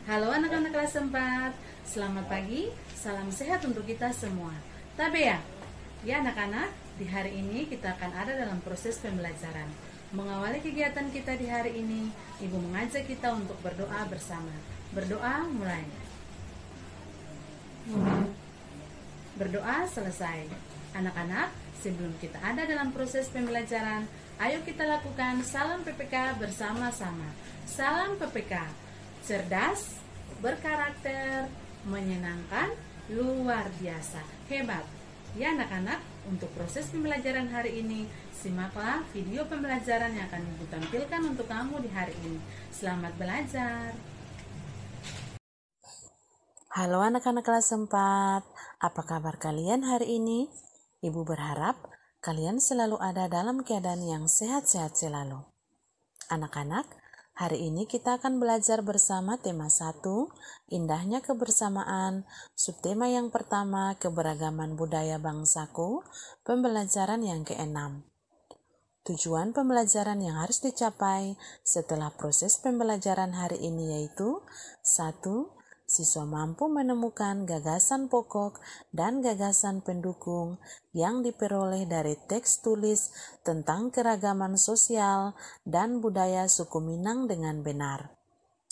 Halo anak-anak kelas 4, selamat pagi, salam sehat untuk kita semua. Tabea, ya anak-anak, di hari ini kita akan ada dalam proses pembelajaran. Mengawali kegiatan kita di hari ini, Ibu mengajak kita untuk berdoa bersama. Berdoa mulai. Berdoa selesai. Anak-anak, sebelum kita ada dalam proses pembelajaran, ayo kita lakukan salam PPK bersama-sama. Salam PPK, cerdas, berkarakter, menyenangkan, luar biasa, hebat. Ya anak-anak, untuk proses pembelajaran hari ini, simaklah video pembelajaran yang akan Ibu tampilkan untuk kamu di hari ini. Selamat belajar. Halo anak-anak kelas 4, apa kabar kalian hari ini? Ibu berharap kalian selalu ada dalam keadaan yang sehat-sehat selalu. Anak-anak, hari ini kita akan belajar bersama tema 1, indahnya kebersamaan, subtema yang pertama, keberagaman budaya bangsaku, pembelajaran yang ke-6. Tujuan pembelajaran yang harus dicapai setelah proses pembelajaran hari ini yaitu 1. Siswa mampu menemukan gagasan pokok dan gagasan pendukung yang diperoleh dari teks tulis tentang keragaman sosial dan budaya suku Minang dengan benar.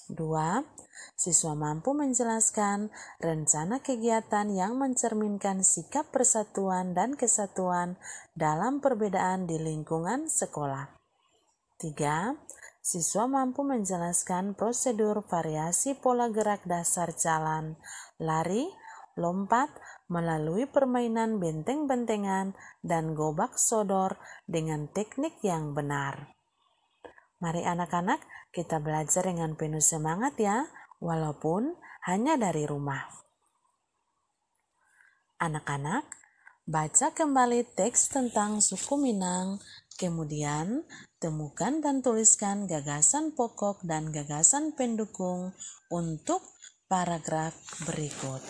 2. Siswa mampu menjelaskan rencana kegiatan yang mencerminkan sikap persatuan dan kesatuan dalam perbedaan di lingkungan sekolah. 3. Siswa mampu menjelaskan prosedur variasi pola gerak dasar jalan, lari, lompat, melalui permainan benteng-bentengan dan gobak sodor dengan teknik yang benar. Mari anak-anak, kita belajar dengan penuh semangat ya, walaupun hanya dari rumah. Anak-anak, baca kembali teks tentang suku Minang, kemudian temukan dan tuliskan gagasan pokok dan gagasan pendukung untuk paragraf berikut.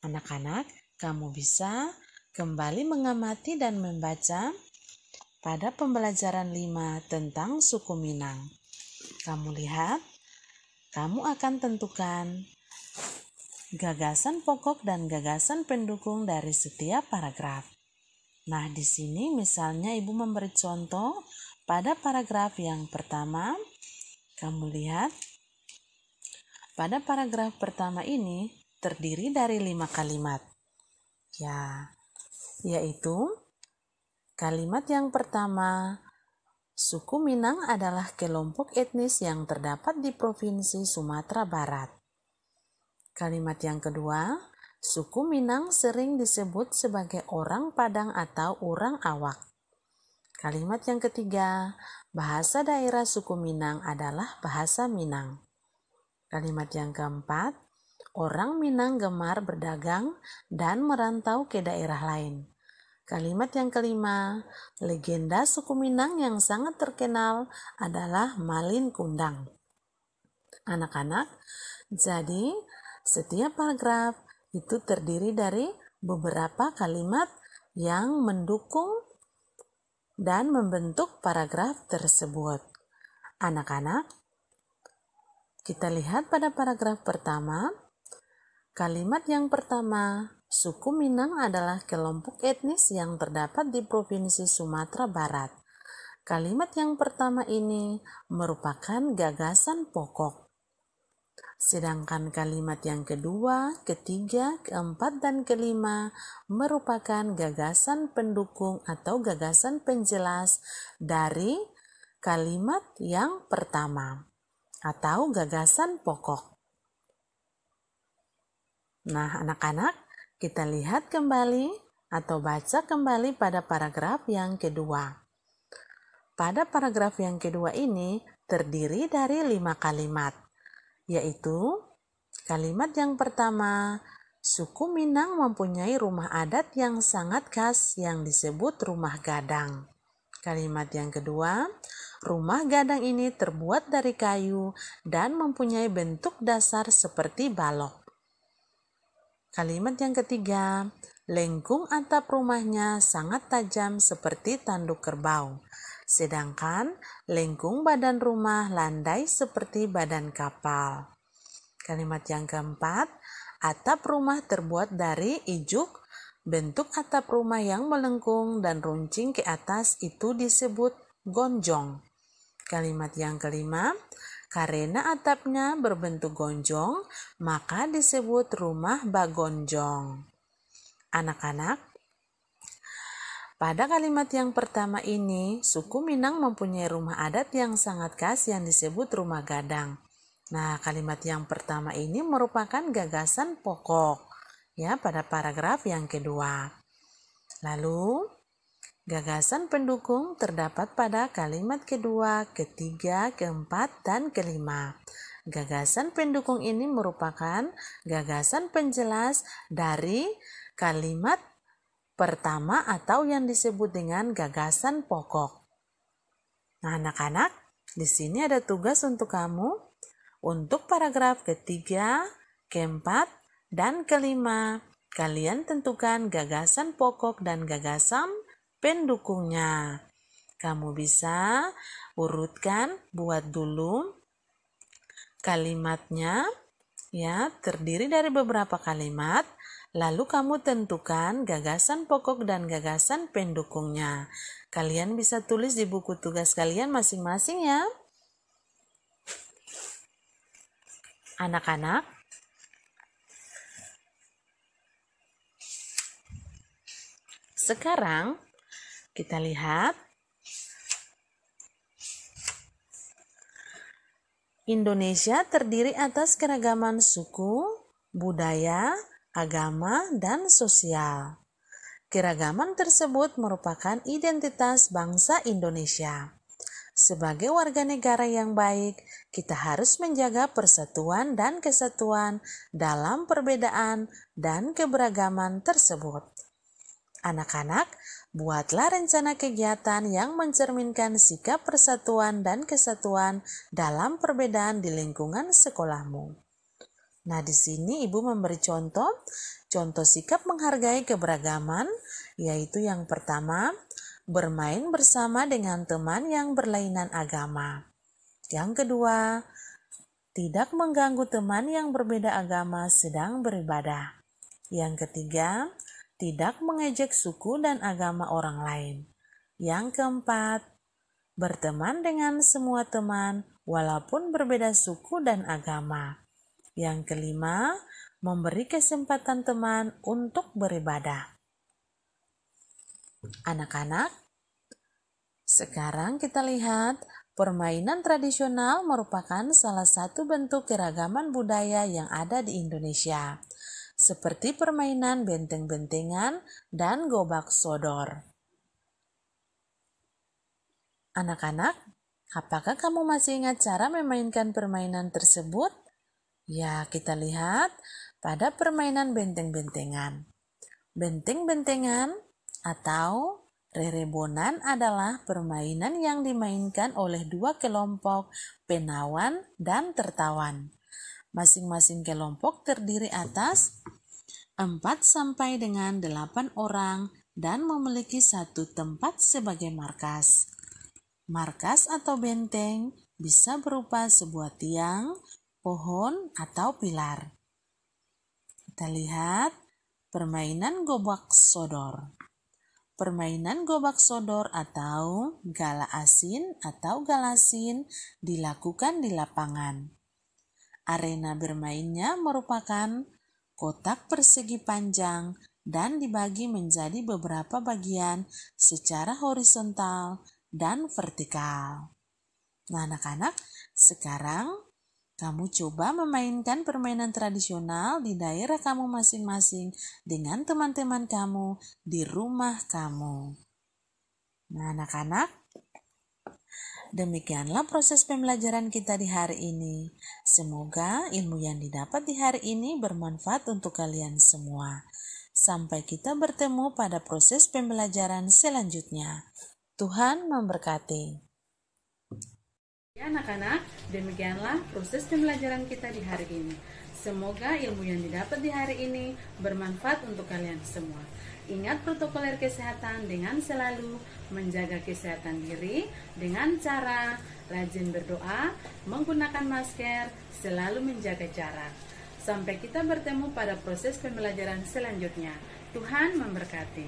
Anak-anak, kamu bisa kembali mengamati dan membaca pada pembelajaran 5 tentang suku Minang. Kamu lihat, kamu akan tentukan gagasan pokok dan gagasan pendukung dari setiap paragraf. Nah, di sini misalnya Ibu memberi contoh pada paragraf yang pertama. Kamu lihat, pada paragraf pertama ini terdiri dari 5 kalimat. Yaitu kalimat yang pertama, suku Minang adalah kelompok etnis yang terdapat di Provinsi Sumatera Barat. Kalimat yang kedua, suku Minang sering disebut sebagai orang Padang atau orang Awak. Kalimat yang ketiga, bahasa daerah suku Minang adalah bahasa Minang. Kalimat yang keempat, orang Minang gemar berdagang dan merantau ke daerah lain. Kalimat yang kelima, legenda suku Minang yang sangat terkenal adalah Malin Kundang. Anak-anak, jadi setiap paragraf itu terdiri dari beberapa kalimat yang mendukung dan membentuk paragraf tersebut. Anak-anak, kita lihat pada paragraf pertama, kalimat yang pertama, suku Minang adalah kelompok etnis yang terdapat di Provinsi Sumatera Barat. Kalimat yang pertama ini merupakan gagasan pokok. Sedangkan kalimat yang kedua, ketiga, keempat, dan kelima merupakan gagasan pendukung atau gagasan penjelas dari kalimat yang pertama atau gagasan pokok. Nah, anak-anak, kita lihat kembali atau baca kembali pada paragraf yang kedua. Pada paragraf yang kedua ini terdiri dari 5 kalimat. Yaitu kalimat yang pertama, suku Minang mempunyai rumah adat yang sangat khas yang disebut rumah gadang. Kalimat yang kedua, rumah gadang ini terbuat dari kayu dan mempunyai bentuk dasar seperti balok. Kalimat yang ketiga, lengkung atap rumahnya sangat tajam seperti tanduk kerbau. Sedangkan lengkung badan rumah landai seperti badan kapal. Kalimat yang keempat, atap rumah terbuat dari ijuk. Bentuk atap rumah yang melengkung dan runcing ke atas itu disebut gonjong. Kalimat yang kelima, karena atapnya berbentuk gonjong, maka disebut rumah bagonjong. Anak-anak, pada kalimat yang pertama ini, suku Minang mempunyai rumah adat yang sangat khas yang disebut rumah gadang. Nah, kalimat yang pertama ini merupakan gagasan pokok ya pada paragraf yang kedua. Lalu, gagasan pendukung terdapat pada kalimat kedua, ketiga, keempat, dan kelima. Gagasan pendukung ini merupakan gagasan penjelas dari kalimat pertama atau yang disebut dengan gagasan pokok. Nah, anak-anak, di sini ada tugas untuk kamu. Untuk paragraf ketiga, keempat, dan kelima, kalian tentukan gagasan pokok dan gagasan pendukungnya. Kamu bisa urutkan, buat dulu kalimatnya ya, terdiri dari beberapa kalimat, lalu kamu tentukan gagasan pokok dan gagasan pendukungnya. Kalian bisa tulis di buku tugas kalian masing-masing ya. Anak-anak, sekarang kita lihat Indonesia terdiri atas keragaman suku, budaya, agama, dan sosial. Keragaman tersebut merupakan identitas bangsa Indonesia. Sebagai warga negara yang baik, kita harus menjaga persatuan dan kesatuan dalam perbedaan dan keberagaman tersebut. Anak-anak, buatlah rencana kegiatan yang mencerminkan sikap persatuan dan kesatuan dalam perbedaan di lingkungan sekolahmu. Nah, di sini Ibu memberi contoh sikap menghargai keberagaman, yaitu yang pertama, bermain bersama dengan teman yang berlainan agama. Yang kedua, tidak mengganggu teman yang berbeda agama sedang beribadah. Yang ketiga, tidak mengejek suku dan agama orang lain. Yang keempat, berteman dengan semua teman walaupun berbeda suku dan agama. Yang kelima, memberi kesempatan teman untuk beribadah. Anak-anak, sekarang kita lihat permainan tradisional merupakan salah satu bentuk keragaman budaya yang ada di Indonesia, seperti permainan benteng-bentengan dan gobak sodor. Anak-anak, apakah kamu masih ingat cara memainkan permainan tersebut? Ya, kita lihat pada permainan benteng-bentengan. Benteng-bentengan atau rerebonan adalah permainan yang dimainkan oleh dua kelompok penawan dan tertawan. Masing-masing kelompok terdiri atas 4 sampai dengan 8 orang dan memiliki satu tempat sebagai markas. Markas atau benteng bisa berupa sebuah tiang, pohon, atau pilar. Kita lihat permainan gobak sodor. Permainan gobak sodor atau gala asin atau galasin dilakukan di lapangan. Arena bermainnya merupakan kotak persegi panjang dan dibagi menjadi beberapa bagian secara horizontal dan vertikal. Nah, anak-anak, sekarang kamu coba memainkan permainan tradisional di daerah kamu masing-masing dengan teman-teman kamu di rumah kamu. Nah, anak-anak, demikianlah proses pembelajaran kita di hari ini. Semoga ilmu yang didapat di hari ini bermanfaat untuk kalian semua. Sampai kita bertemu pada proses pembelajaran selanjutnya. Tuhan memberkati. Ya anak-anak, demikianlah proses pembelajaran kita di hari ini. Semoga ilmu yang didapat di hari ini bermanfaat untuk kalian semua. ingat protokoler kesehatan dengan selalu menjaga kesehatan diri dengan cara rajin berdoa, menggunakan masker, selalu menjaga jarak. Sampai kita bertemu pada proses pembelajaran selanjutnya. Tuhan memberkati.